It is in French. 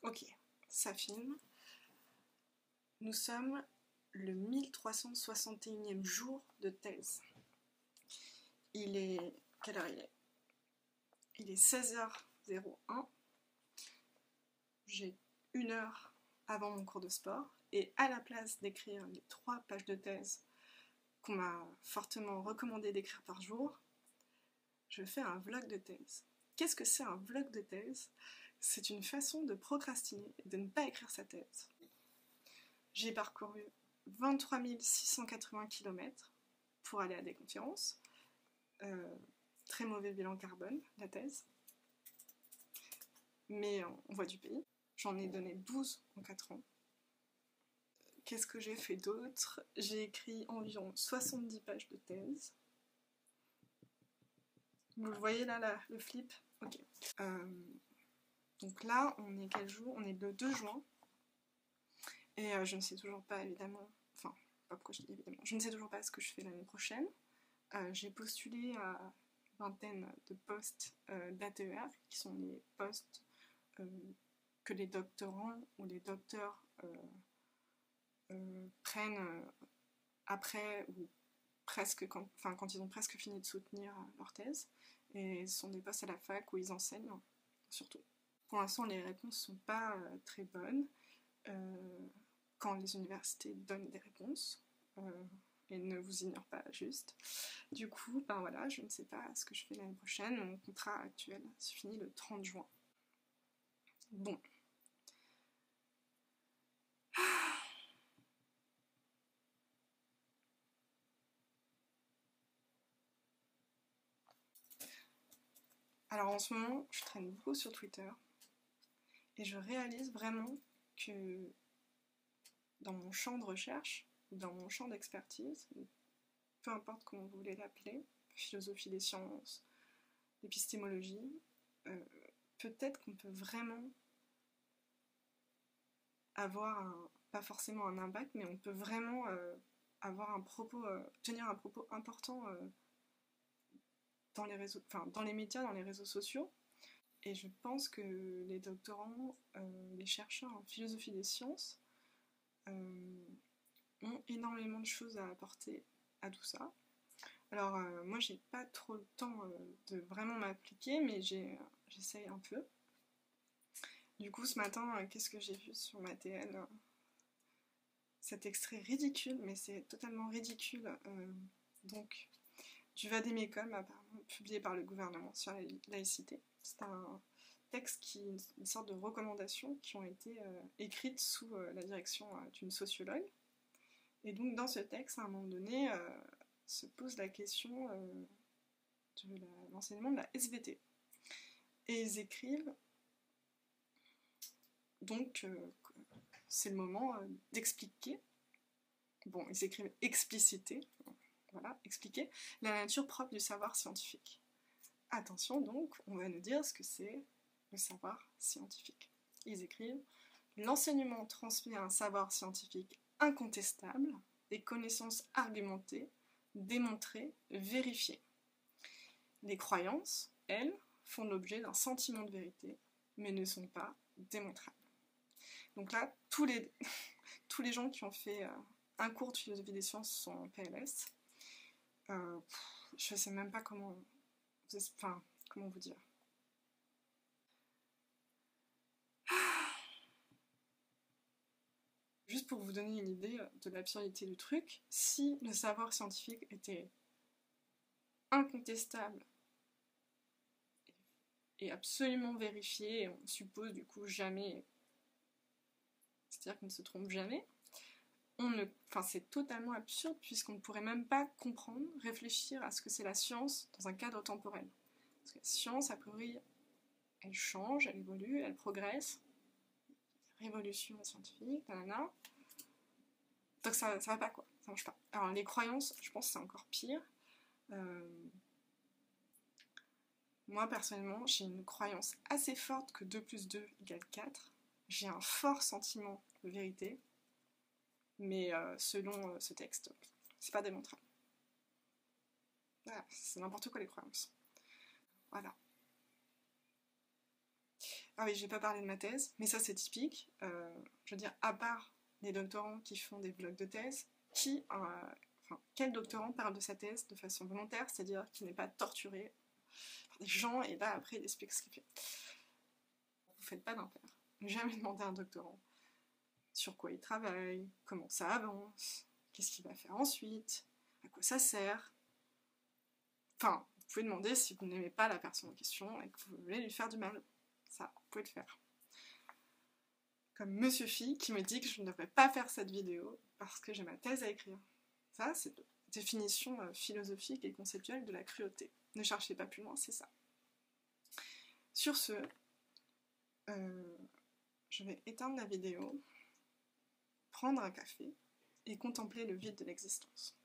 Ok, ça filme. Nous sommes le 1361e jour de thèse. Il est... Quelle heure il est? Il est 16h01. J'ai 1 heure avant mon cours de sport. Et à la place d'écrire les 3 pages de thèse qu'on m'a fortement recommandé d'écrire par jour, je fais un vlog de thèse. Qu'est-ce que c'est un vlog de thèse? C'est une façon de procrastiner et de ne pas écrire sa thèse. J'ai parcouru 23 680 km pour aller à des conférences. Très mauvais bilan carbone, la thèse. Mais on voit du pays. J'en ai donné 12 en 4 ans. Qu'est-ce que j'ai fait d'autre? J'ai écrit environ 70 pages de thèse. Vous le voyez là, le flip? Ok. Donc là, on est quel jour? On est le 2 juin. Et je ne sais toujours pas, évidemment, enfin, pas pourquoi je dis évidemment, je ne sais toujours pas ce que je fais l'année prochaine. J'ai postulé à une vingtaine de postes d'ATER, qui sont les postes que les doctorants ou les docteurs prennent après ou presque quand ils ont presque fini de soutenir leur thèse. Et ce sont des postes à la fac où ils enseignent, surtout. Pour l'instant, les réponses ne sont pas très bonnes. Quand les universités donnent des réponses et ne vous ignorent pas juste. Du coup, ben voilà, je ne sais pas ce que je fais l'année prochaine. Mon contrat actuel se finit le 30 juin. Bon. Alors en ce moment, je traîne beaucoup sur Twitter et je réalise vraiment que dans mon champ de recherche, dans mon champ d'expertise, peu importe comment vous voulez l'appeler, philosophie des sciences, épistémologie, peut-être qu'on peut vraiment avoir pas forcément un impact, mais on peut vraiment avoir un propos, tenir un propos important dans les réseaux, enfin dans les médias, dans les réseaux sociaux. Et je pense que les doctorants, les chercheurs en philosophie des sciences ont énormément de choses à apporter à tout ça. Alors moi j'ai pas trop le temps de vraiment m'appliquer, mais j'essaye un peu. Du coup ce matin, qu'est-ce que j'ai vu sur ma TL? Cet extrait ridicule, mais c'est totalement ridicule, donc du Vadémécum, apparemment publié par le gouvernement sur la laïcité. C'est un texte une sorte de recommandations qui ont été écrites sous la direction d'une sociologue. Et donc dans ce texte, à un moment donné, se pose la question de l'enseignement de la SVT. Et ils écrivent, donc c'est le moment d'expliquer, bon ils écrivent expliciter, voilà, expliquer la nature propre du savoir scientifique. Attention donc, on va nous dire ce que c'est le savoir scientifique. Ils écrivent « L'enseignement transmet un savoir scientifique incontestable, des connaissances argumentées, démontrées, vérifiées. Les croyances, elles, font l'objet d'un sentiment de vérité, mais ne sont pas démontrables. » Donc là, tous les gens qui ont fait un cours de philosophie des sciences sont en PLS. Je sais même pas comment vous dire. Juste pour vous donner une idée de l'absurdité du truc, si le savoir scientifique était incontestable et absolument vérifié, et on suppose du coup jamais, c'est-à-dire qu'on ne se trompe jamais, c'est totalement absurde puisqu'on ne pourrait même pas comprendre, réfléchir à ce que c'est la science dans un cadre temporel. Parce que la science, a priori, elle change, elle évolue, elle progresse. Révolution scientifique, nanana. Donc ça va pas quoi, ça marche pas. Alors les croyances, je pense que c'est encore pire. Moi personnellement, j'ai une croyance assez forte que 2 + 2 = 4. J'ai un fort sentiment de vérité, mais selon ce texte, c'est pas démontrable. Voilà, c'est n'importe quoi les croyances. Voilà. Ah oui, j'ai pas parlé de ma thèse, mais ça c'est typique. Je veux dire, à part les doctorants qui font des vlogs de thèse, quel doctorant parle de sa thèse de façon volontaire, c'est-à-dire qui n'est pas torturé par des gens et là après il explique ce qu'il fait. Vous faites pas d'impair. Jamais demander à un doctorant sur quoi il travaille, comment ça avance, qu'est-ce qu'il va faire ensuite, à quoi ça sert. Enfin, vous pouvez demander si vous n'aimez pas la personne en question et que vous voulez lui faire du mal. Ça, vous pouvez le faire. Comme Monsieur Phi qui me dit que je ne devrais pas faire cette vidéo parce que j'ai ma thèse à écrire. Ça, c'est la définition philosophique et conceptuelle de la cruauté. Ne cherchez pas plus loin, c'est ça. Sur ce, je vais éteindre la vidéo, prendre un café et contempler le vide de l'existence.